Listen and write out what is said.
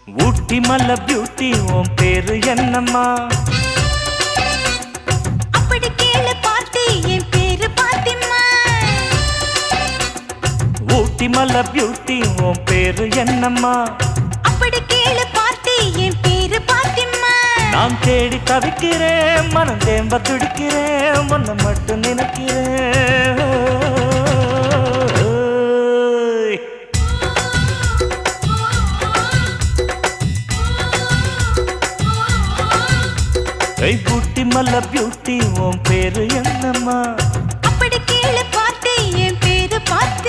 ஊட்டி மல்ல beauty உன் பேரு என்னம்மா? அப்படி கேளு பார்ட்டி என் பேரு பாத்திமா. ஊட்டி மல்ல பியூட்டி உன் பேரு என்னம்மா? அப்படி கேளு பார்ட்டி என் பேரு பாத்திமா. நான் தேடி தவிக்கிறேன், மனம் தேம்ப துடிக்கிறேன், உன்னை மட்டும் நினைக்கிறேன். ஊட்டி மல்ல பியூட்டி உன் பேரு என்னம்மா? அப்படி கேளு பார்ட்டி என் பேரு பாத்திமா.